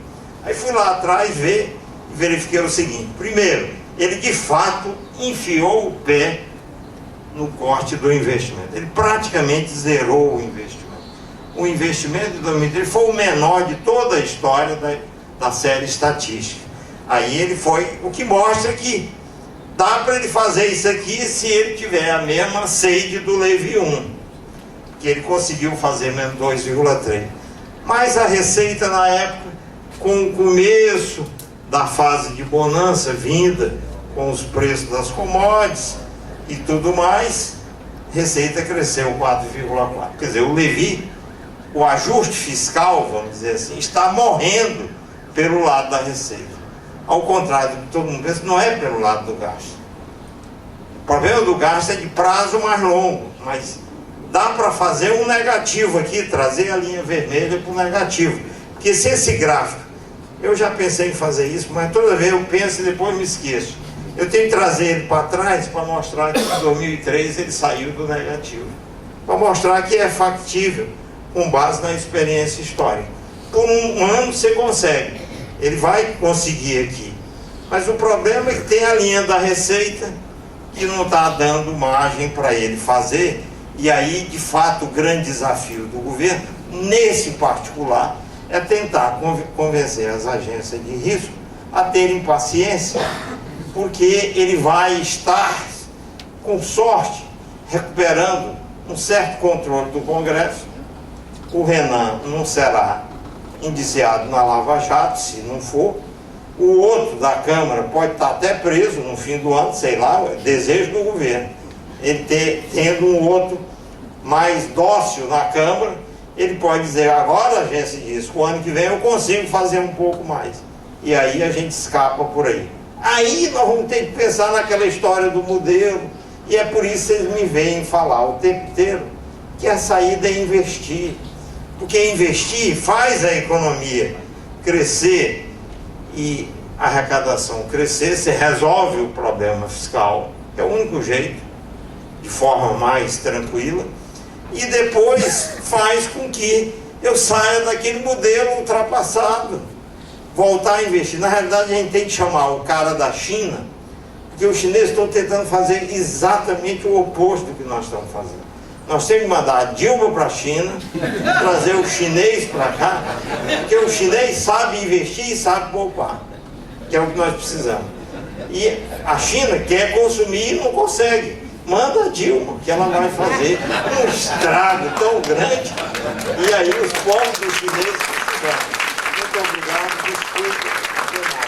Aí fui lá atrás ver e verifiquei o seguinte: primeiro, ele de fato enfiou o pé no corte do investimento. Ele praticamente zerou o investimento. O investimento de 2013 foi o menor de toda a história da série estatística. Aí ele foi, o que mostra que dá para ele fazer isso aqui se ele tiver a mesma sede do Levi I, que ele conseguiu fazer menos 2,3. Mas a receita na época, com o começo da fase de bonança vinda, com os preços das commodities e tudo mais, receita cresceu 4,4. Quer dizer, o Levi, o ajuste fiscal, vamos dizer assim, está morrendo pelo lado da receita. Ao contrário do que todo mundo pensa, não é pelo lado do gasto. O problema do gasto é de prazo mais longo, mas dá para fazer um negativo aqui, trazer a linha vermelha para o negativo. Porque se esse gráfico, eu já pensei em fazer isso, mas toda vez eu penso e depois me esqueço. Eu tenho que trazer ele para trás para mostrar que em 2003 ele saiu do negativo. Para mostrar que é factível, com base na experiência histórica. Por um ano você consegue, ele vai conseguir aqui. Mas o problema é que tem a linha da receita que não está dando margem para ele fazer. E aí, de fato, o grande desafio do governo, nesse particular, é tentar convencer as agências de risco a terem paciência, porque ele vai estar, com sorte, recuperando um certo controle do Congresso. O Renan não será indiciado na Lava Jato, se não for. O outro da Câmara pode estar até preso no fim do ano, sei lá, é desejo do governo. Ele tendo um outro mais dócil na Câmara, ele pode dizer: agora a agência diz, o ano que vem eu consigo fazer um pouco mais. E aí a gente escapa por aí. Aí nós vamos ter que pensar naquela história do modelo, e é por isso que vocês me veem falar o tempo inteiro que a saída é investir. Porque investir faz a economia crescer e a arrecadação crescer, você resolve o problema fiscal, é o único jeito, de forma mais tranquila, e depois faz com que eu saia daquele modelo ultrapassado, voltar a investir. Na realidade, a gente tem que chamar o cara da China, porque os chineses estão tentando fazer exatamente o oposto do que nós estamos fazendo. Nós temos que mandar a Dilma para a China, trazer o chinês para cá, porque o chinês sabe investir e sabe poupar, que é o que nós precisamos. E a China quer consumir e não consegue. Manda a Dilma, que ela vai fazer um estrago tão grande, e aí os povos chineses precisam. Muito obrigado, desculpa.